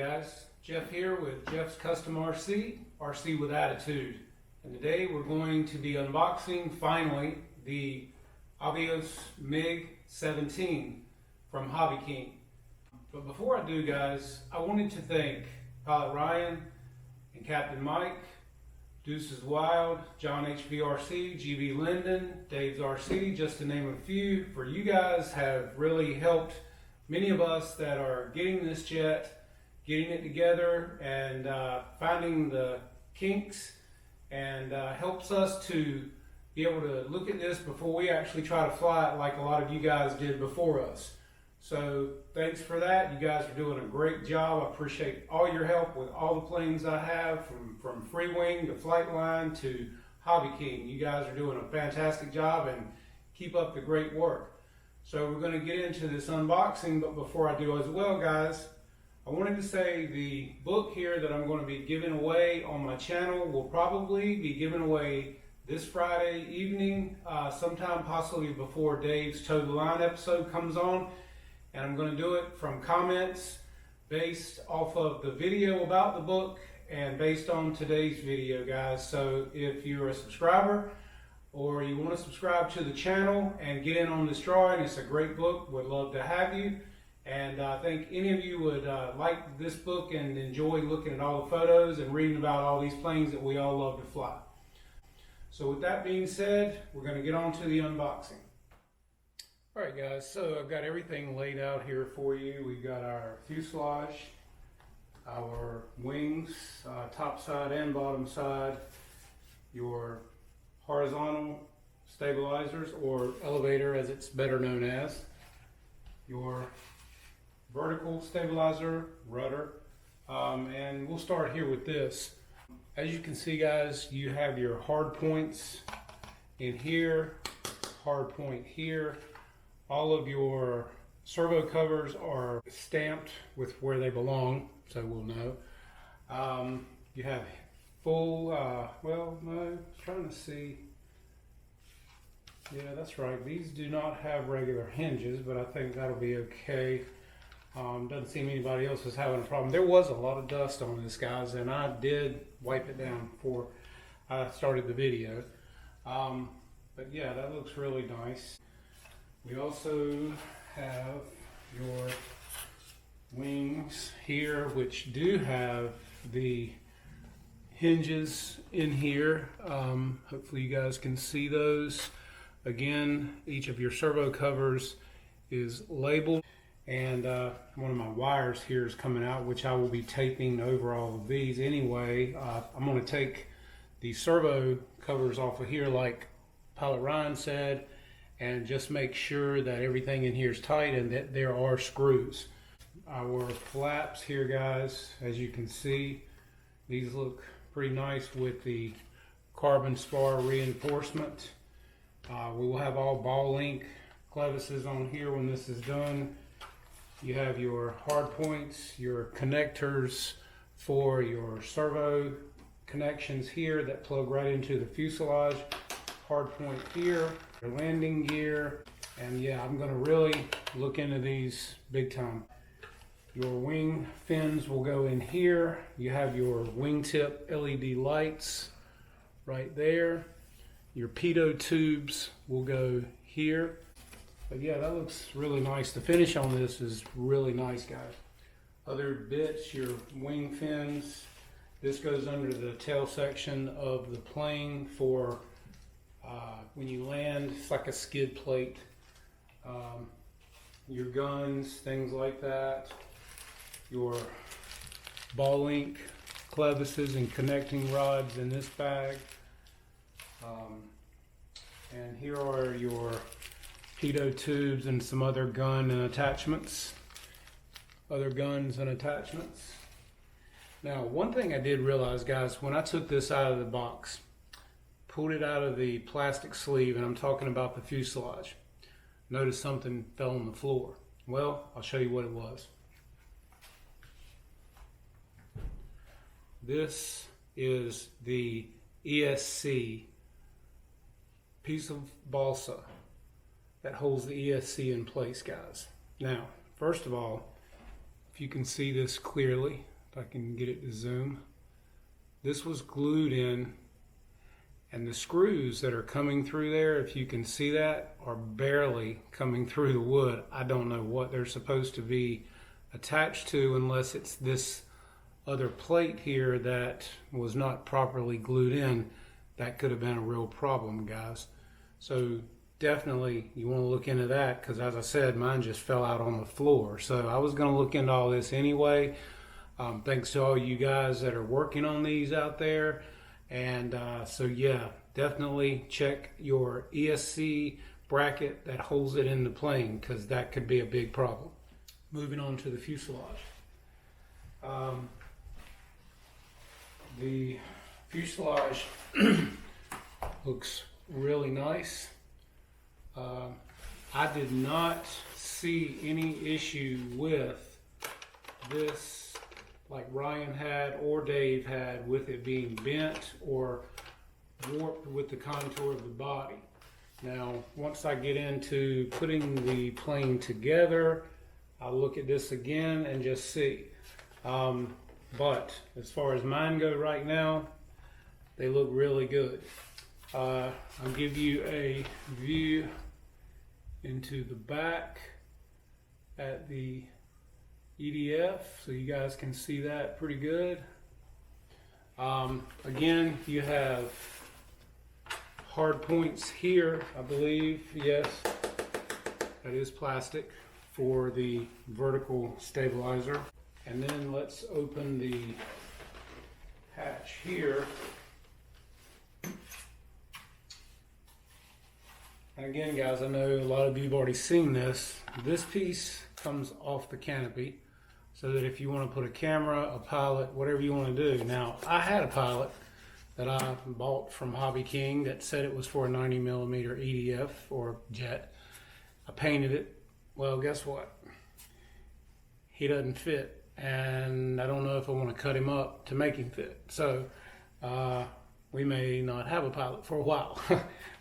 guys, Jeff here with Jeff's Custom RC with Attitude. And today we're going to be unboxing, finally, the Avios Mig-17 from Hobbyking. But before I do, guys, I wanted to thank Pilot Ryan and Captain Mike, Deuces Wild, John HVRC, GB Linden, Dave's RC, just to name a few. For you guys have really helped many of us that are getting this jet, getting it together, and finding the kinks, and helps us to be able to look at this before we actually try to fly it like a lot of you guys did before us. So thanks for that. You guys are doing a great job. I appreciate all your help with all the planes I have, from Free Wing to Flightline to Hobbyking. You guys are doing a fantastic job, and keep up the great work. So we're going to get into this unboxing, but before I do as well, guys, I wanted to say the book here that I'm going to be giving away on my channel will probably be given away this Friday evening, sometime possibly before Dave's Toe the Line episode comes on. And I'm going to do it from comments based off of the video about the book and based on today's video, guys. So if you're a subscriber or you want to subscribe to the channel and get in on this drawing, it's a great book. Would love to have you. And I think any of you would like this book and enjoy looking at all the photos and reading about all these planes that we all love to fly. So with that being said, we're going to get on to the unboxing. Alright guys, so I've got everything laid out here for you. We've got our fuselage, our wings, top side and bottom side, your horizontal stabilizers, or elevator as it's better known as, your vertical stabilizer, rudder, and we'll start here with this. As you can see, guys, you have your hard points in here, hard point here. All of your servo covers are stamped with where they belong, so we'll know. You have full, well, no, I was trying to see. Yeah, that's right. These do not have regular hinges, but I think that'll be okay. Doesn't seem anybody else is having a problem. There was a lot of dust on this, guys, and I did wipe it down before I started the video. But yeah, that looks really nice. We also have your wings here, which do have the hinges in here. Hopefully you guys can see those. Again, each of your servo covers is labeled, and one of my wires here is coming out, which I will be taping over all of these anyway. I'm going to take the servo covers off of here like Pilot Ryan said, and just make sure that everything in here is tight and that there are screws. Our flaps here, guys, as you can see, these look pretty nice with the carbon spar reinforcement. We will have all ball link clevises on here when this is done. You have your hard points, your connectors for your servo connections here that plug right into the fuselage. Hard point here, your landing gear, and yeah, I'm going to really look into these big time. Your wing fins will go in here. You have your wingtip LED lights right there. Your pitot tubes will go here. But yeah, that looks really nice. The finish on this is really nice, guys. Other bits, your wing fins. This goes under the tail section of the plane for when you land. It's like a skid plate. Your guns, things like that. Your ball link clevises and connecting rods in this bag. And here are your pitot tubes and some other gun and attachments. Other guns and attachments. Now, one thing I did realize, guys, when I took this out of the box, pulled it out of the plastic sleeve, and I'm talking about the fuselage, noticed something fell on the floor. Well, I'll show you what it was. This is the ESC piece of balsa that holds the ESC in place, guys. Now, first of all, if you can see this clearly, if I can get it to zoom. This was glued in, and the screws that are coming through there, if you can see that, are barely coming through the wood. I don't know what they're supposed to be attached to unless it's this other plate here that was not properly glued in. That could have been a real problem, guys. So definitely you want to look into that, because as I said, mine just fell out on the floor. So I was going to look into all this anyway. Thanks to all you guys that are working on these out there. And so yeah, definitely check your ESC bracket that holds it in the plane, because that could be a big problem. Moving on to the fuselage. The fuselage looks really nice. I did not see any issue with this like Ryan had or Dave had with it being bent or warped with the contour of the body. Now, once I get into putting the plane together, I'll look at this again and just see. But as far as mine go right now, they look really good. I'll give you a view into the back at the EDF so you guys can see that pretty good. Again, you have hard points here, I believe. Yes, that is plastic for the vertical stabilizer. And then let's open the hatch here. And again, guys, I know a lot of you have already seen this. This piece comes off the canopy so that if you want to put a camera, a pilot, whatever you want to do. Now, I had a pilot that I bought from Hobbyking that said it was for a 90mm EDF or jet. I painted it. Well, guess what? He doesn't fit. And I don't know if I want to cut him up to make him fit. So we may not have a pilot for a while.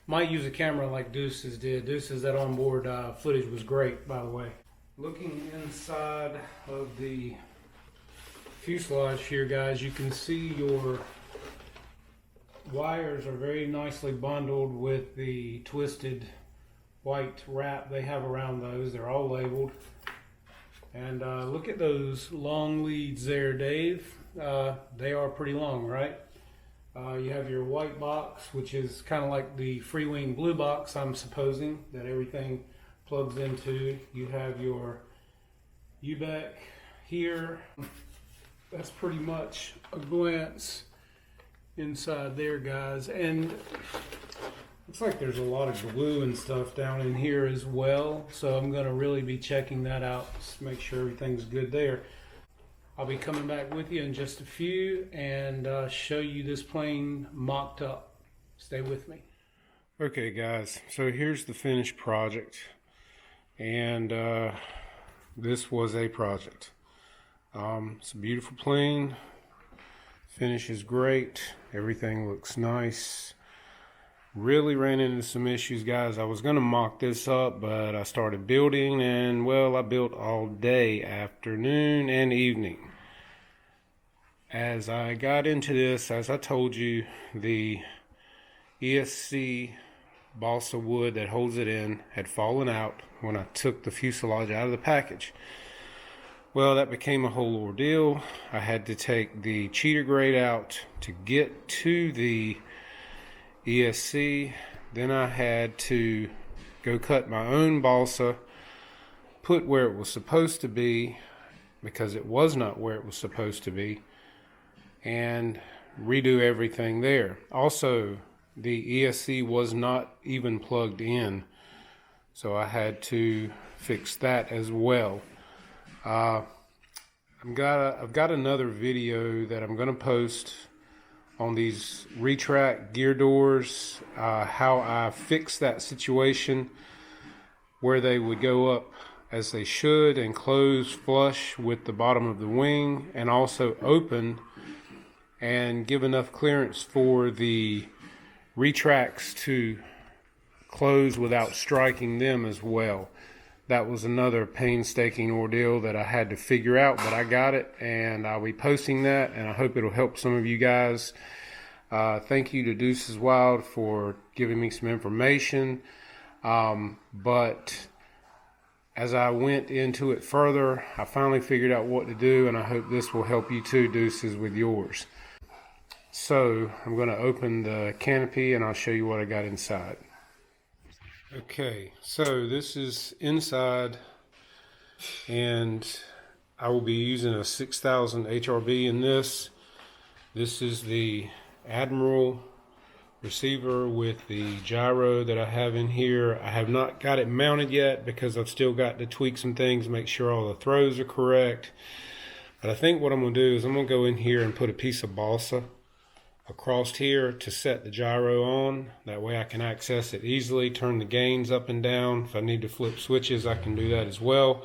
Might use a camera like Deuce's did. Deuce's that onboard footage was great, by the way. Looking inside of the fuselage here, guys, you can see your wires are very nicely bundled with the twisted white wrap they have around those. They're all labeled. And look at those long leads there, Dave. They are pretty long, right? You have your white box, which is kind of like the Freewing blue box, I'm supposing, that everything plugs into. You have your UBEC here. That's pretty much a glance inside there, guys. And looks like there's a lot of glue and stuff down in here as well. So I'm going to really be checking that out to make sure everything's good there. I'll be coming back with you in just a few and show you this plane mocked up. Stay with me. Okay, guys, so here's the finished project. And this was a project. It's a beautiful plane. Finish is great. Everything looks nice. Really ran into some issues, guys. I was going to mock this up, but I started building, and well, I built all day, afternoon, and evening. As I got into this, as I told you, the ESC balsa wood that holds it in had fallen out when I took the fuselage out of the package. Well, that became a whole ordeal. I had to take the cheater grate out to get to the ESC. Then I had to go cut my own balsa, put where it was supposed to be, because it was not where it was supposed to be, and redo everything there. Also, the ESC was not even plugged in, so I had to fix that as well. I've got another video that I'm going to post on these retract gear doors, how I fixed that situation where they would go up as they should and close flush with the bottom of the wing, and also open and give enough clearance for the retracts to close without striking them as well. that was another painstaking ordeal that I had to figure out, but I got it, and I'll be posting that, and I hope it'll help some of you guys. Thank you to Deuces Wild for giving me some information, but as I went into it further, I finally figured out what to do, and I hope this will help you too, Deuces, with yours. So I'm going to open the canopy and I'll show you what I got inside. Okay, so this is inside, and I will be using a 6000 HRV in this. This is the Admiral receiver with the gyro that I have in here. I have not got it mounted yet because I've still got to tweak some things, make sure all the throws are correct. But I think what I'm going to do is I'm going to go in here and put a piece of balsa across here to set the gyro on. That way I can access it easily, turn the gains up and down. If I need to flip switches, I can do that as well.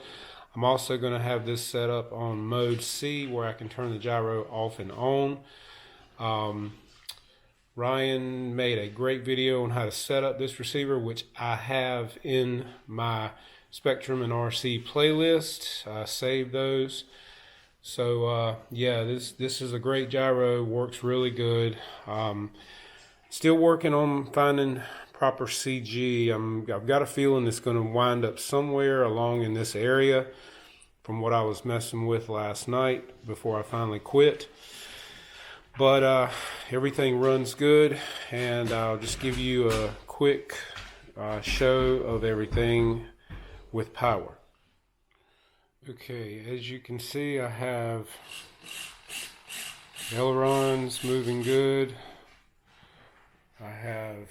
I'm also going to have this set up on mode C where I can turn the gyro off and on. Ryan made a great video on how to set up this receiver, which I have in my Spectrum and RC playlist. I saved those. So yeah, this is a great gyro, works really good. Still working on finding proper CG. I've got a feeling it's going to wind up somewhere along in this area from what I was messing with last night before I finally quit. But everything runs good, and I'll just give you a quick show of everything with power. Okay, as you can see, I have ailerons moving good. I have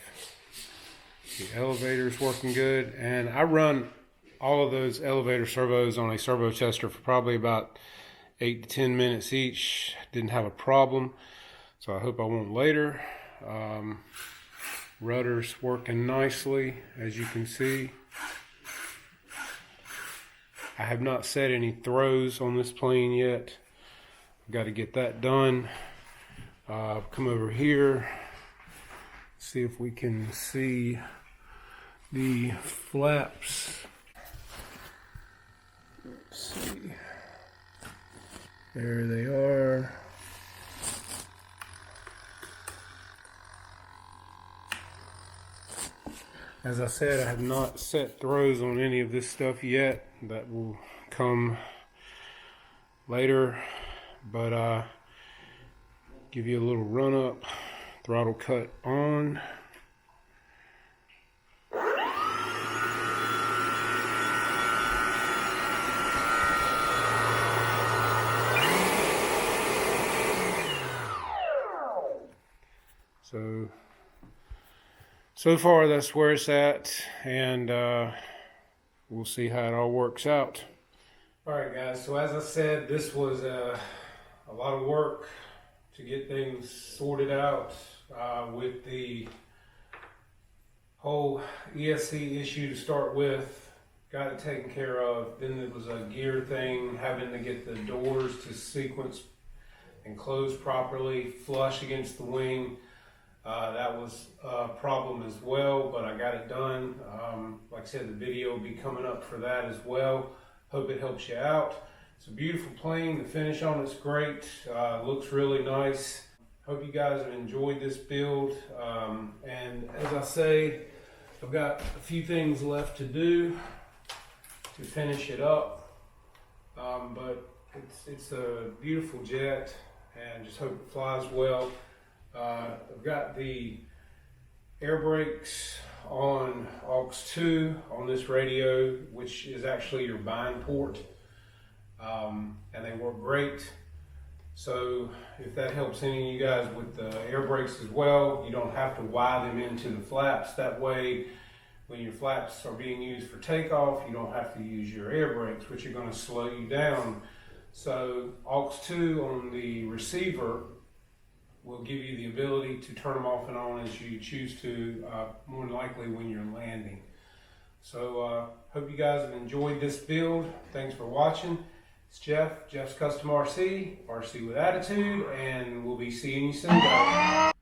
the elevators working good, and I run all of those elevator servos on a servo tester for probably about 8 to 10 minutes each. Didn't have a problem, so I hope I won't later. Rudder's working nicely, as you can see. I have not set any throws on this plane yet. I've got to get that done. Come over here, see if we can see the flaps. Let's see. There they are. As I said, I have not set throws on any of this stuff yet. That will come later, but give you a little run up, throttle cut on. So far that's where it's at, and we'll see how it all works out. Alright guys, so as I said, this was a lot of work to get things sorted out with the whole ESC issue to start with. Got it taken care of. Then there was a gear thing, having to get the doors to sequence and close properly, flush against the wing. That was a problem as well, but I got it done. Like I said, the video will be coming up for that as well. Hope it helps you out. It's a beautiful plane. The finish on it's great. Looks really nice. Hope you guys have enjoyed this build. And as I say, I've got a few things left to do to finish it up. But it's a beautiful jet, and just hope it flies well. I've got the air brakes on aux 2 on this radio, which is actually your bind port, and they work great. So if that helps any of you guys with the air brakes as well, you don't have to wire them into the flaps. That way, when your flaps are being used for takeoff, you don't have to use your air brakes, which are going to slow you down. So aux 2 on the receiver will give you the ability to turn them off and on as you choose to, more than likely when you're landing. So hope you guys have enjoyed this build. Thanks for watching. It's Jeff's Custom RC with Attitude, and we'll be seeing you soon, guys.